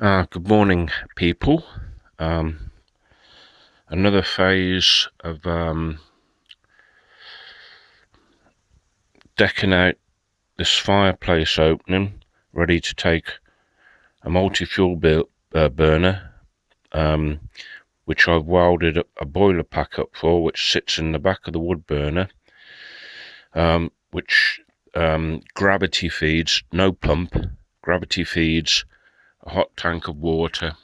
Good morning, people. Um, Another phase of decking out this fireplace opening, ready to take a multi-fuel burner, which I've welded a boiler pack up for, which sits in the back of the wood burner, which gravity feeds, no pump, gravity feeds a hot tank of water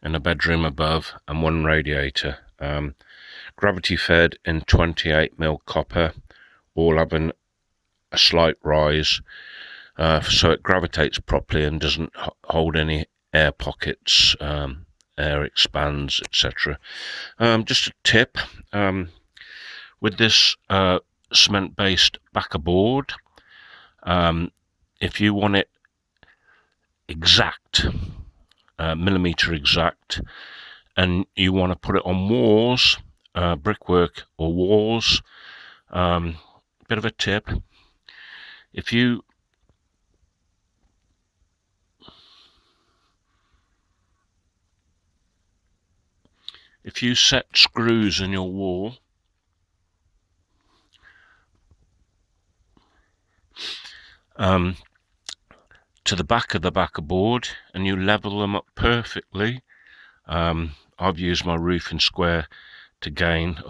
in a bedroom above and one radiator. Gravity fed in 28mm copper, all having a slight rise, so it gravitates properly and doesn't hold any air pockets, air expands, etc. Just a tip, with this cement-based Backerboard, if you want it exact, millimeter exact, and you want to put it on walls, brickwork or walls, bit of a tip: if you set screws in your wall, to the back of the Backerboard, and you level them up perfectly, I've used my roofing square to gain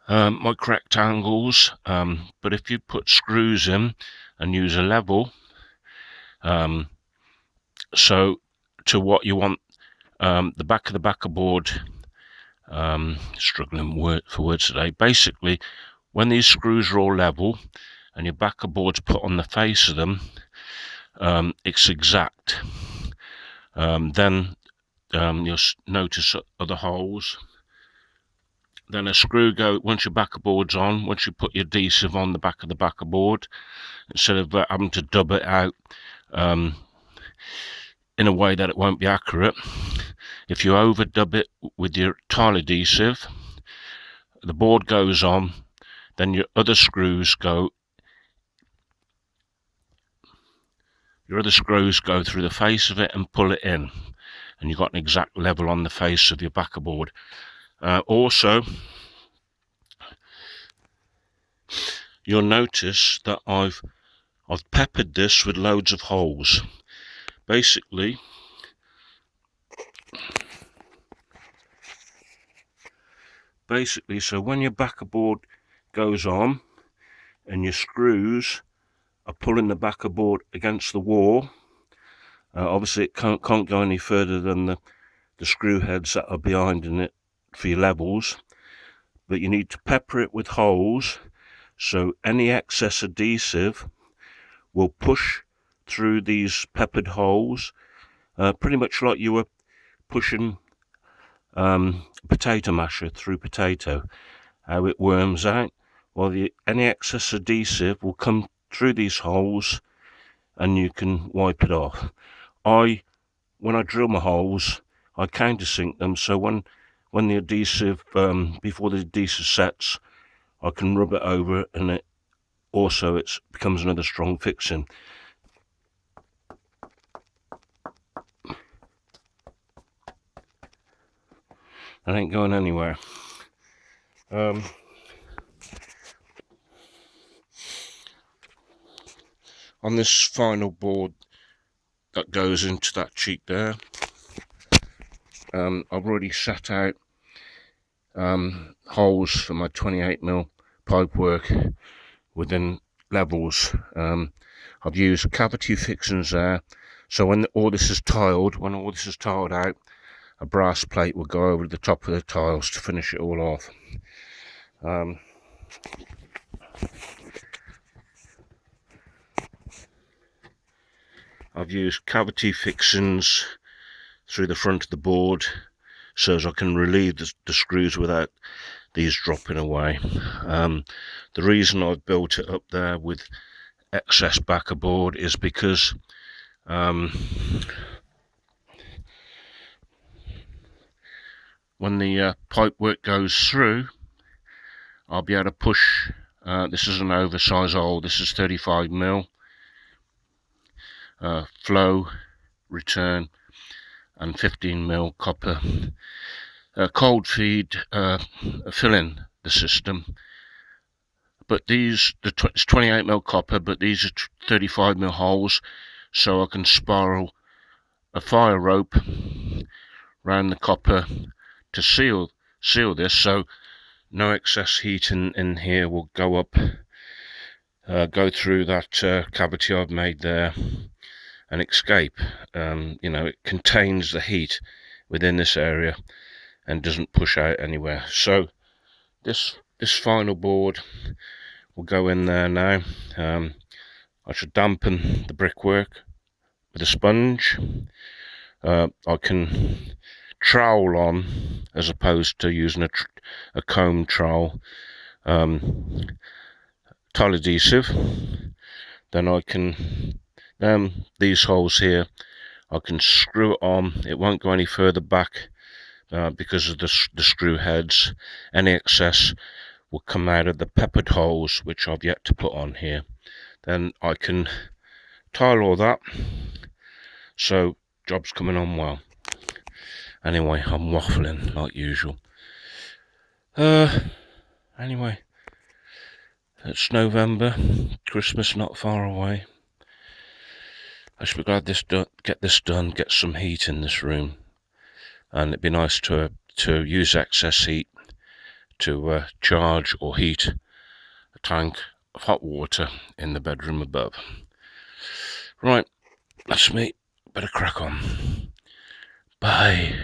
my correct angles, but if you put screws in and use a level, so to what you want, the back of the Backerboard, struggling for words today. Basically, when these screws are all level and your Backerboard's put on the face of them, it's exact. Then you'll notice other holes. Then a screw once your Backerboard's on, once you put your adhesive on the back of the Backerboard, instead of having to dub it out in a way that it won't be accurate, if you overdub it with your tile adhesive, the board goes on, then your other screws go through the face of it and pull it in, and you've got an exact level on the face of your Backerboard. Also, you'll notice that I've peppered this with loads of holes. Basically, so when your Backerboard goes on and your screws are pulling the Backerboard against the wall, obviously it can't go any further than the screw heads that are behind in it for your levels, but you need to pepper it with holes so any excess adhesive will push through these peppered holes, pretty much like you were pushing potato masher through potato, how it worms out. Well, any excess adhesive will come through these holes and you can wipe it off. When I drill my holes, I countersink them, so when the adhesive, before the adhesive sets, I can rub it over, and it becomes another strong fixing. That ain't going anywhere. On this final board that goes into that cheek there, I've already set out holes for my 28mm pipework within levels. I've used cavity fixings there, so when all this is tiled out, a brass plate will go over the top of the tiles to finish it all off. I've used cavity fixings through the front of the board so as I can relieve the screws without these dropping away. The reason I've built it up there with excess Backerboard is because when the pipework goes through, I'll be able to push. This is an oversized hole. This is 35mm. Flow, return, and 15mm copper cold feed fill in the system. But these, it's 28mm copper, but these are 35mm holes, so I can spiral a fire rope round the copper to seal this, so no excess heat in here will go up, go through that cavity I've made there and escape. You know, it contains the heat within this area and doesn't push out anywhere. So this final board will go in there now. I should dampen the brickwork with a sponge. I can trowel on as opposed to using a comb trowel. Tile adhesive. Then I can, these holes here, I can screw it on. It won't go any further back because of the screw heads. Any excess will come out of the peppered holes, which I've yet to put on here. Then I can tile all that, so job's coming on well. Anyway, I'm waffling like usual. Anyway, it's November, Christmas not far away. I should be glad get this done, get some heat in this room, and it'd be nice to use excess heat to charge or heat a tank of hot water in the bedroom above. Right, that's me. Better crack on. Bye.